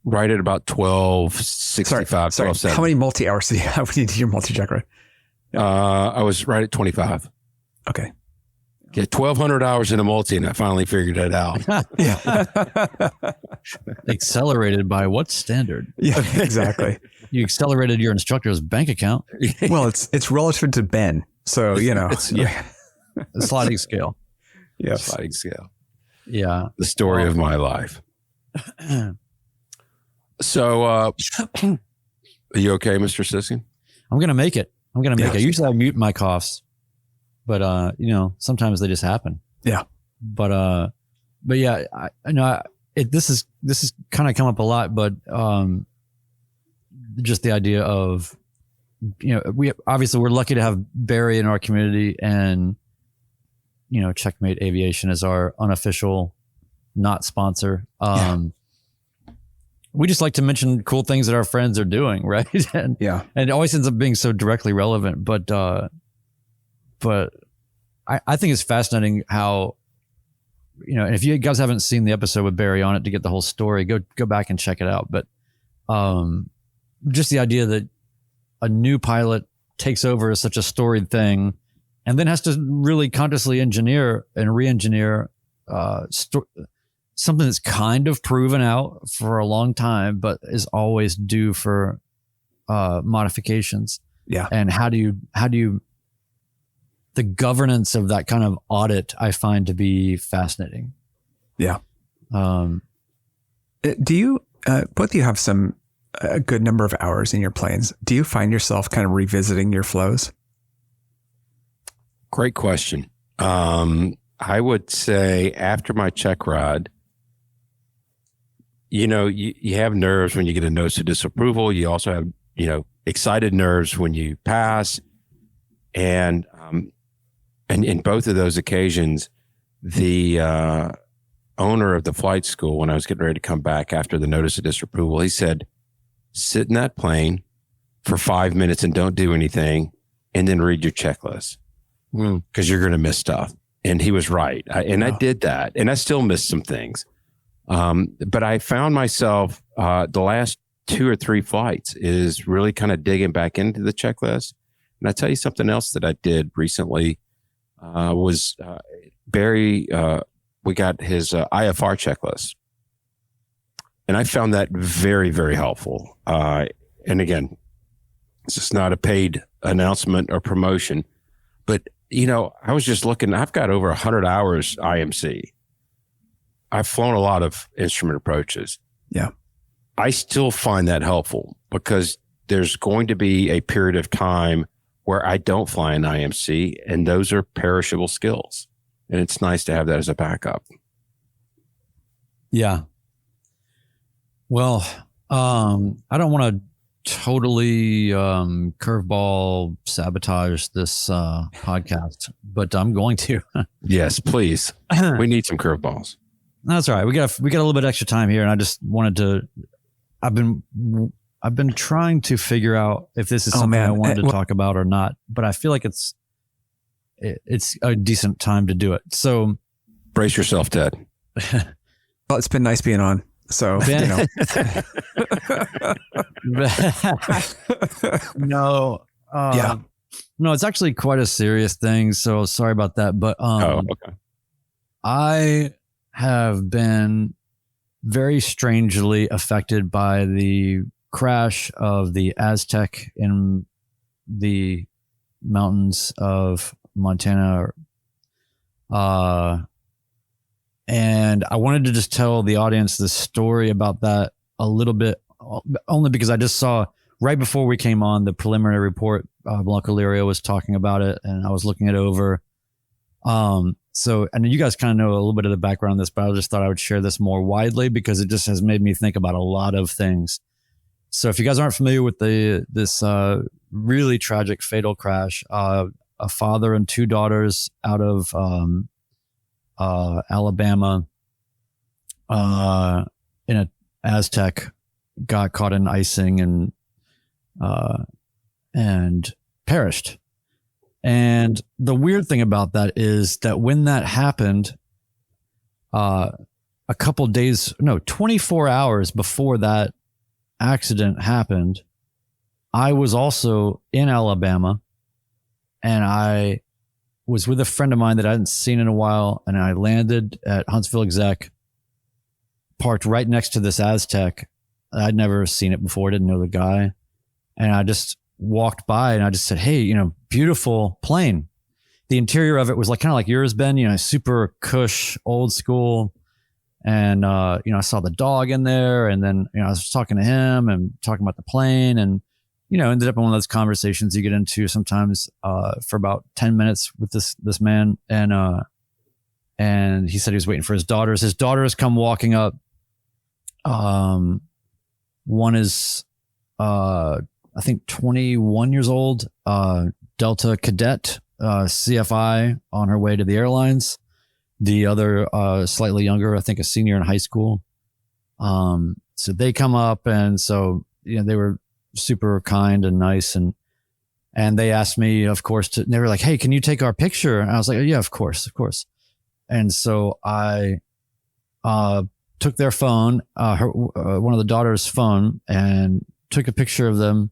Right at about 1265, 1270. How many multi-hours did you have when you did your multi-check ride? I was right at 25. Okay. Get 1,200 hours in a multi, and I finally figured it out. Yeah. Accelerated by what standard? Yeah, exactly. You accelerated your instructor's bank account. Well, it's relative to Ben. So, It's a sliding scale. Yes. Sliding scale. Yeah. The story of my life. So, are you okay, Mr. Siskin? I'm going to make it. Usually I mute my coughs, but, sometimes they just happen. Yeah. But yeah, I know this is kind of come up a lot, but, just the idea of, we're lucky to have Barry in our community, and, Checkmate Aviation is our unofficial, not sponsor. We just like to mention cool things that our friends are doing, right? And it always ends up being so directly relevant. But I think it's fascinating how, and if you guys haven't seen the episode with Barry on it to get the whole story, go back and check it out. But just the idea that a new pilot takes over as such a storied thing, and then has to really consciously engineer and re-engineer something that's kind of proven out for a long time, but is always due for modifications. Yeah. And how do you the governance of that kind of audit, I find to be fascinating. Yeah. Do you both of you have a good number of hours in your planes? Do you find yourself kind of revisiting your flows? Great question. I would say after my check ride, you have nerves when you get a notice of disapproval. You also have, excited nerves when you pass. And in both of those occasions, the owner of the flight school, when I was getting ready to come back after the notice of disapproval, he said, sit in that plane for 5 minutes and don't do anything, and then read your checklist, because you're going to miss stuff. And he was right. I did that, and I still missed some things. But I found myself the last 2 or 3 flights is really kind of digging back into the checklist. And I tell you something else that I did recently was Barry. We got his IFR checklist, and I found that very, very helpful. And again, this is not a paid announcement or promotion, but I was just looking. I've got over 100 hours IMC. I've flown a lot of instrument approaches. Yeah. I still find that helpful, because there's going to be a period of time where I don't fly an IMC, and those are perishable skills. And it's nice to have that as a backup. Yeah. Well, I don't want to totally curveball sabotage this podcast, but I'm going to. Yes, please. We need some curveballs. That's all right. We got a little bit extra time here, and I just wanted to. I've been trying to figure out if this is something I wanted to talk about or not, but I feel like it's a decent time to do it. So brace yourself, Ted. Well, it's been nice being on. So Ben, no, no, it's actually quite a serious thing. So sorry about that, but okay. I have been very strangely affected by the crash of the Aztec in the mountains of Montana. And I wanted to just tell the audience the story about that a little bit, only because I just saw right before we came on the preliminary report, Blanco Lirio was talking about it, and I was looking it over. So, and you guys kind of know a little bit of the background on this, but I just thought I would share this more widely because it just has made me think about a lot of things. So if you guys aren't familiar with this really tragic, fatal crash. A father and two daughters out of Alabama in a Aztec got caught in icing and perished. And the weird thing about that is that when that happened, 24 hours before that accident happened, I was also in Alabama, and I was with a friend of mine that I hadn't seen in a while, and I landed at Huntsville Exec, parked right next to this Aztec. I'd never seen it before, didn't know the guy, and I just walked by and I just said, "Hey, beautiful plane." The interior of it was kind of like yours, Ben, super cush, old school. And, I saw the dog in there, and then, I was talking to him and talking about the plane, and, ended up in one of those conversations you get into sometimes, for about 10 minutes with this man. And he said he was waiting for his daughters. His daughters come walking up. One is, I think 21 years old, Delta cadet, CFI on her way to the airlines. The other, slightly younger, I think a senior in high school. So they come up, and so, they were super kind and nice. And they asked me, of course, they were like, "Hey, can you take our picture?" And I was like, "Oh, yeah, of course. And so I, took their phone, one of the daughter's phone, and took a picture of them.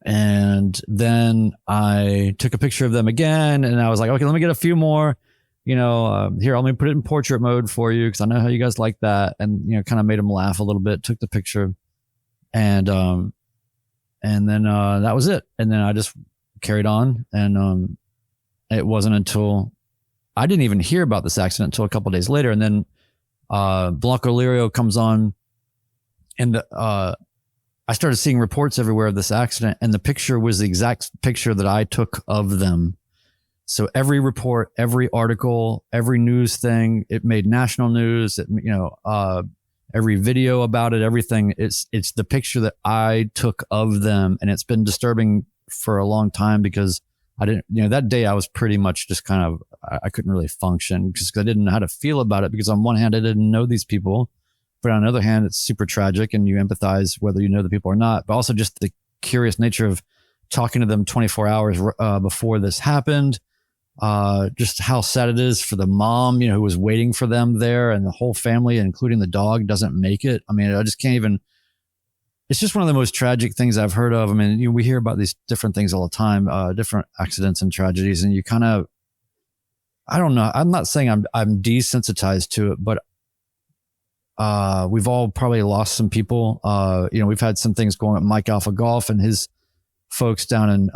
And then I took a picture of them again, and I was like, "Okay, let me get a few more. Here, let me put it in portrait mode for you, because I know how you guys like that." And, kind of made them laugh a little bit, took the picture, and then that was it. And then I just carried on. And it wasn't until I didn't even hear about this accident until a couple of days later. And then Blanco Lirio comes on, and I started seeing reports everywhere of this accident, and the picture was the exact picture that I took of them. So every report, every article, every news thing, it made national news. Every video about it, everything. It's the picture that I took of them, and it's been disturbing for a long time because I didn't. That day I was pretty much just kind of, I couldn't really function because I didn't know how to feel about it. Because on one hand I didn't know these people, but on the other hand it's super tragic, and you empathize whether you know the people or not. But also just the curious nature of talking to them 24 hours before this happened. Just how sad it is for the mom, who was waiting for them there, and the whole family, including the dog, doesn't make it. I mean, I just can't even, it's just one of the most tragic things I've heard of. I mean, we hear about these different things all the time, different accidents and tragedies, and you kind of, I don't know. I'm not saying I'm desensitized to it, but, we've all probably lost some people. We've had some things going on. Mike Alpha Golf and his folks down in,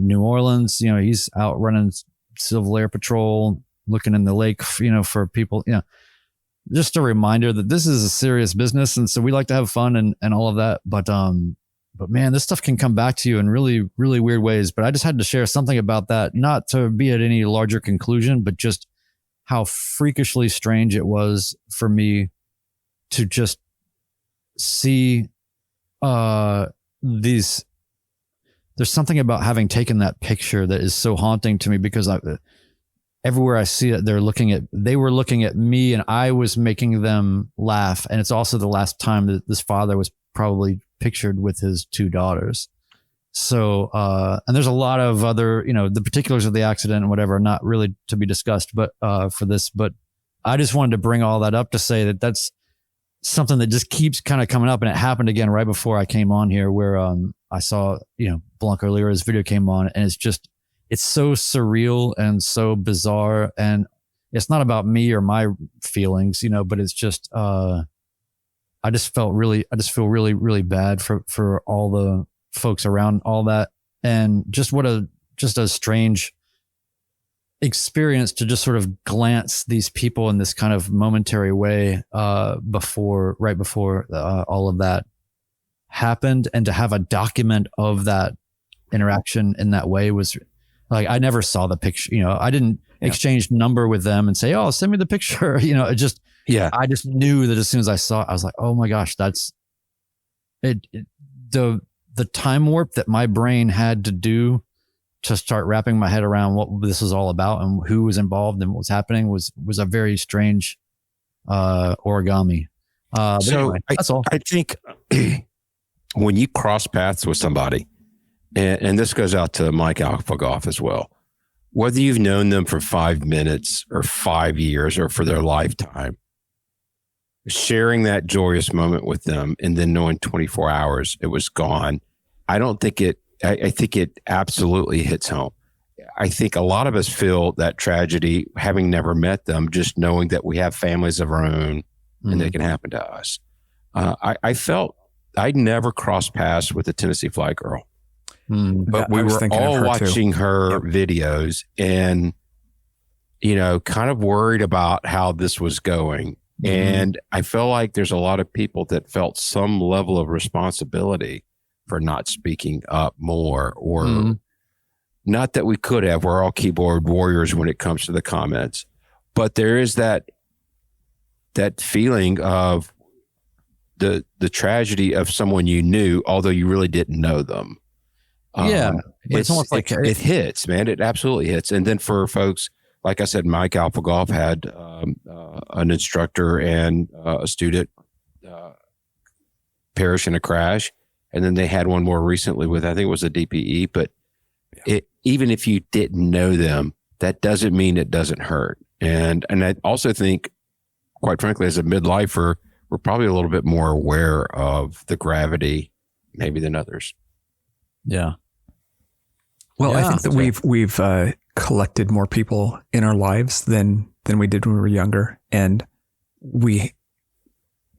New Orleans, he's out running Civil Air Patrol, looking in the lake, for people, just a reminder that this is a serious business. And so we like to have fun and all of that. But man, this stuff can come back to you in really, really weird ways. But I just had to share something about that, not to be at any larger conclusion, but just how freakishly strange it was for me to just see, these, there's something about having taken that picture that is so haunting to me, because everywhere I see it, they were looking at me, and I was making them laugh. And it's also the last time that this father was probably pictured with his two daughters. So, and there's a lot of other, the particulars of the accident and whatever, not really to be discussed, but, for this, but I just wanted to bring all that up to say that that's something that just keeps kind of coming up. And it happened again right before I came on here, where, I saw, Blanco Lira's video came on, and it's so surreal and so bizarre. And it's not about me or my feelings, but it's just, I just feel really, really bad for all the folks around all that. And just a strange experience to just sort of glance these people in this kind of momentary way, right before all of that happened, and to have a document of that interaction in that way was like, I never saw the picture, I didn't exchange number with them and say, "Oh, send me the picture." It just, I just knew that as soon as I saw it, I was like, "Oh my gosh, that's it." The the time warp that my brain had to do to start wrapping my head around what this was all about and who was involved and what was happening was a very strange origami. So anyway, that's all. I think when you cross paths with somebody, and this goes out to Mike Alphagoff as well, whether you've known them for 5 minutes or 5 years or for their lifetime, sharing that joyous moment with them and then knowing 24 hours it was gone, I think it absolutely hits home. I think a lot of us feel that tragedy having never met them, just knowing that we have families of our own and they can happen to us. I felt I'd never crossed paths with the Tennessee Flight Girl, but we were all watching her videos and, kind of worried about how this was going. And I feel like there's a lot of people that felt some level of responsibility for not speaking up more, or not that we could have. We're all keyboard warriors when it comes to the comments, but there is that feeling of the tragedy of someone you knew, although you really didn't know them. It's almost like it hits, man. It absolutely hits. And then for folks, like I said, Mike Alphagoff had an instructor and a student perish in a crash. And then they had one more recently with, I think it was a DPE, but even if you didn't know them, that doesn't mean it doesn't hurt. And I also think, quite frankly, as a midlifer, we're probably a little bit more aware of the gravity maybe than others. Yeah. Well, I think that we've collected more people in our lives than we did when we were younger. And we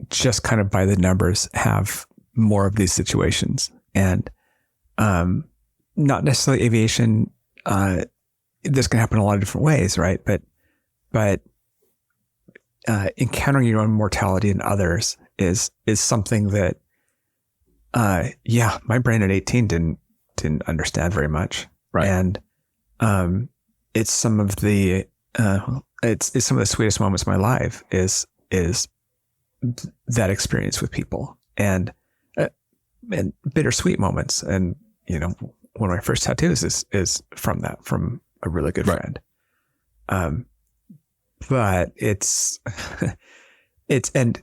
just kind of by the numbers have more of these situations. And not necessarily aviation. This can happen in a lot of different ways, right? But encountering your own mortality in others is something that, my brain at 18 didn't understand very much. Right. And, it's some of the, it's some of the sweetest moments of my life is that experience with people and bittersweet moments. And, one of my first tattoos is from a really good friend. But it's, and,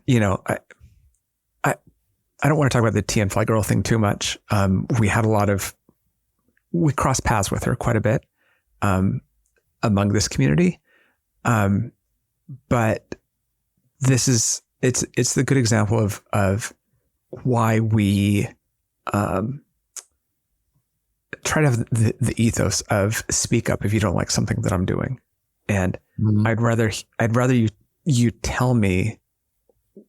I don't want to talk about the TN Flight Girl thing too much. We crossed paths with her quite a bit, among this community. But it's the good example of why we, try to have the ethos of speak up if you don't like something that I'm doing. And I'd rather you tell me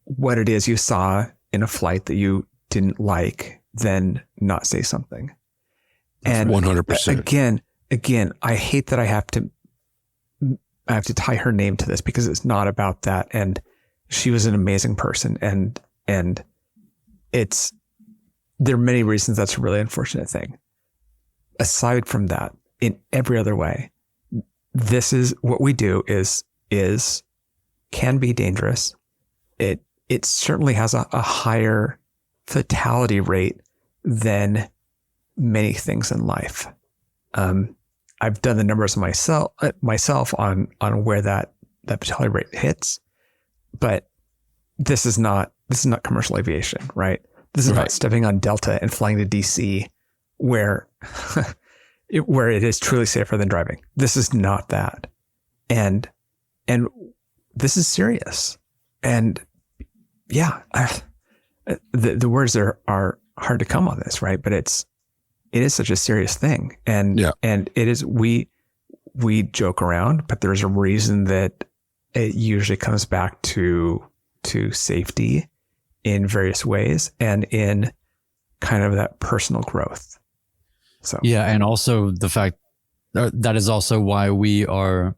what it is you saw in a flight that you didn't like than not say something. And 100%. Again, I hate that I have to tie her name to this because it's not about that. And she was an amazing person. And there are many reasons that's a really unfortunate thing. Aside from that, in every other way, this is what we do is can be dangerous. It certainly has a higher fatality rate than many things in life. I've done the numbers myself on where that fatality rate hits, but this is not commercial aviation, right? This is not stepping on Delta and flying to DC where it is truly safer than driving. This is not that. And this is serious. And the words are hard to come on this, right? But it is such a serious thing. And it is, we joke around, but there's a reason that it usually comes back to safety in various ways and in kind of that personal growth. So, and also the fact that is also why we are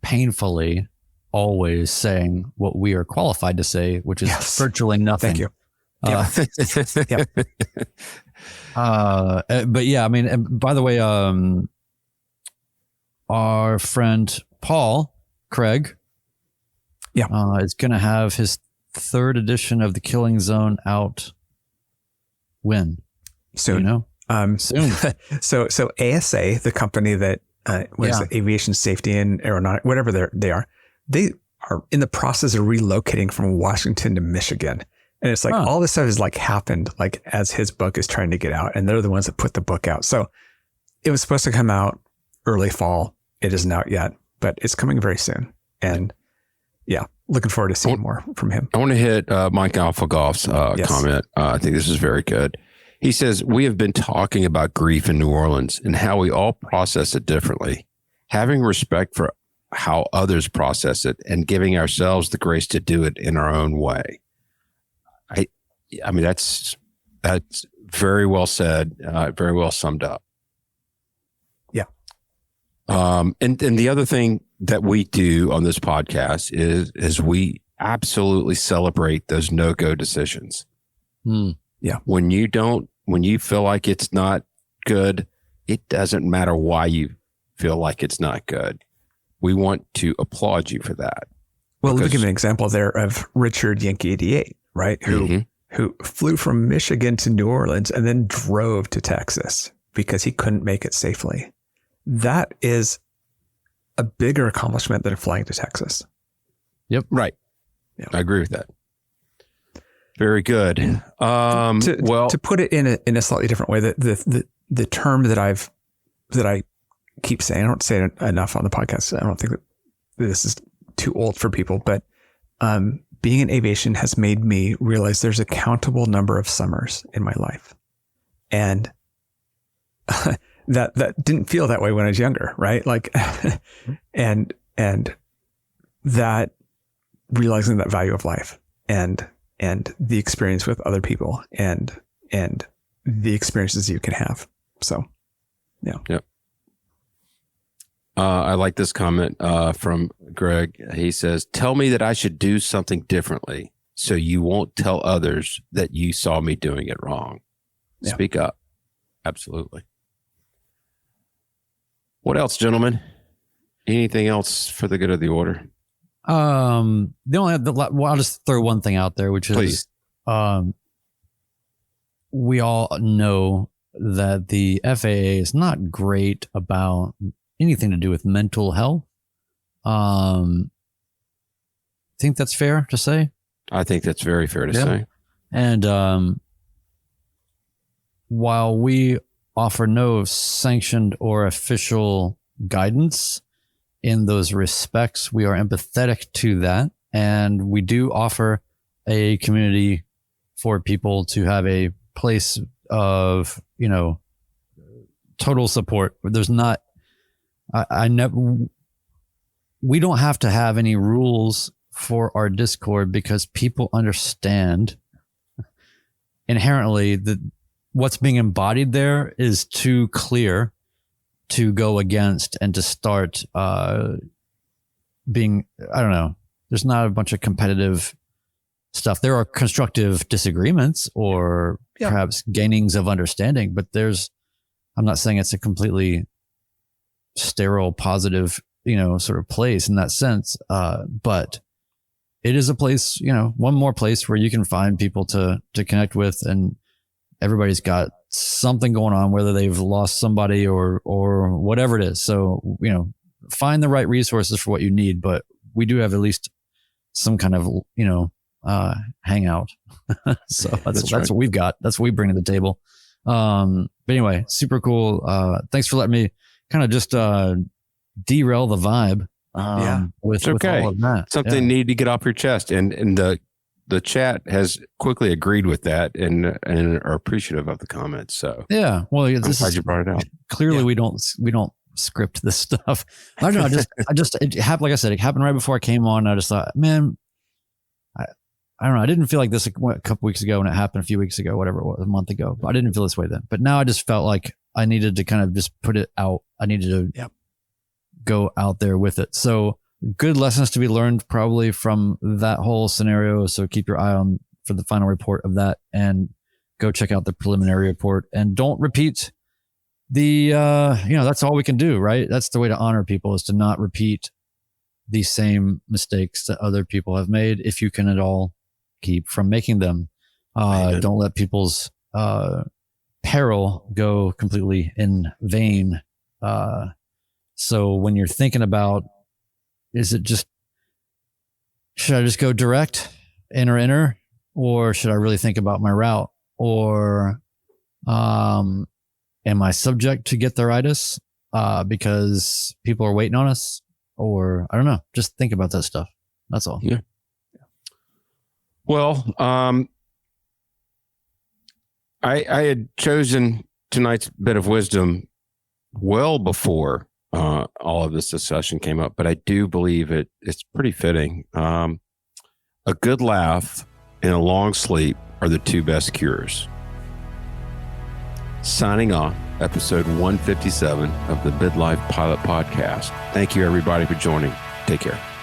painfully always saying what we are qualified to say, which is virtually nothing. Thank you. But yeah, I mean, and by the way, our friend Paul Craig, is going to have his third edition of the Killing Zone out. When? Soon. Soon. So ASA, the company that was aviation safety and aeronautic, whatever they are in the process of relocating from Washington to Michigan. And it's like all this stuff has like happened like as his book is trying to get out, and they're the ones that put the book out. So it was supposed to come out early fall. It isn't out yet, but it's coming very soon. And looking forward to seeing more from him. I want to hit Mike Alpha Golf's comment. I think this is very good. He says, we have been talking about grief in New Orleans and how we all process it differently. Having respect for how others process it and giving ourselves the grace to do it in our own way. I mean, that's very well said, very well summed up. Yeah. And the other thing that we do on this podcast is we absolutely celebrate those no-go decisions. Yeah. When you feel like it's not good, it doesn't matter why you feel like it's not good. We want to applaud you for that. Well, let me give you an example there of Richard Yankee 88, right? Who flew from Michigan to New Orleans and then drove to Texas because he couldn't make it safely. That is a bigger accomplishment than flying to Texas. Yep. Right. Yeah. I agree with that. Very good. To put it in a slightly different way, the term that I keep saying, I don't say it enough on the podcast. I don't think that this is too old for people, but being in aviation has made me realize there's a countable number of summers in my life. And that didn't feel that way when I was younger, right? Like, and that realizing that value of life and the experience with other people and the experiences you can have. So, yeah. Yep. I like this comment from Greg. He says, tell me that I should do something differently so you won't tell others that you saw me doing it wrong. Yeah. Speak up. Absolutely. What else, gentlemen? Anything else for the good of the order? I'll just throw one thing out there, which is, we all know that the FAA is not great about anything to do with mental health. Think that's fair to say? I think that's very fair to say. And while we offer no sanctioned or official guidance in those respects, we are empathetic to that. And we do offer a community for people to have a place of, total support. There's not, we don't have to have any rules for our Discord because people understand inherently that what's being embodied there is too clear to go against and to start being, I don't know, there's not a bunch of competitive stuff. There are constructive disagreements or perhaps gainings of understanding, but I'm not saying it's a completely sterile, positive, sort of place in that sense. But it is a place, one more place where you can find people to connect with, and everybody's got something going on, whether they've lost somebody or whatever it is. So, find the right resources for what you need, but we do have at least some kind of, hangout. So that's what we've got. That's what we bring to the table. But anyway, super cool. Thanks for letting me kind of just derail the vibe. With all of that. Something you need to get off your chest, and the chat has quickly agreed with that and are appreciative of the comments. So well, I'm glad you brought it out. Clearly, we don't script this stuff. I don't know. It happened. Like I said, it happened right before I came on. I just thought, man, I don't know. I didn't feel like this a couple weeks ago when it happened a few weeks ago, whatever it was, a month ago. But I didn't feel this way then. But now I just felt like I needed to kind of just put it out. I needed to go out there with it. So good lessons to be learned probably from that whole scenario. So keep your eye on for the final report of that and go check out the preliminary report, and don't repeat the, that's all we can do, right? That's the way to honor people, is to not repeat the same mistakes that other people have made. If you can at all keep from making them, don't let people's peril go completely in vain. So when you're thinking about, should I just go direct, inner, or should I really think about my route? Or am I subject to get theiritis because people are waiting on us? Or I don't know. Just think about that stuff. That's all. Yeah. Well, I had chosen tonight's bit of wisdom well before all of this discussion came up, but I do believe it's pretty fitting. A good laugh and a long sleep are the two best cures. Signing off, episode 157 of the Midlife Pilot Podcast. Thank you, everybody, for joining. Take care.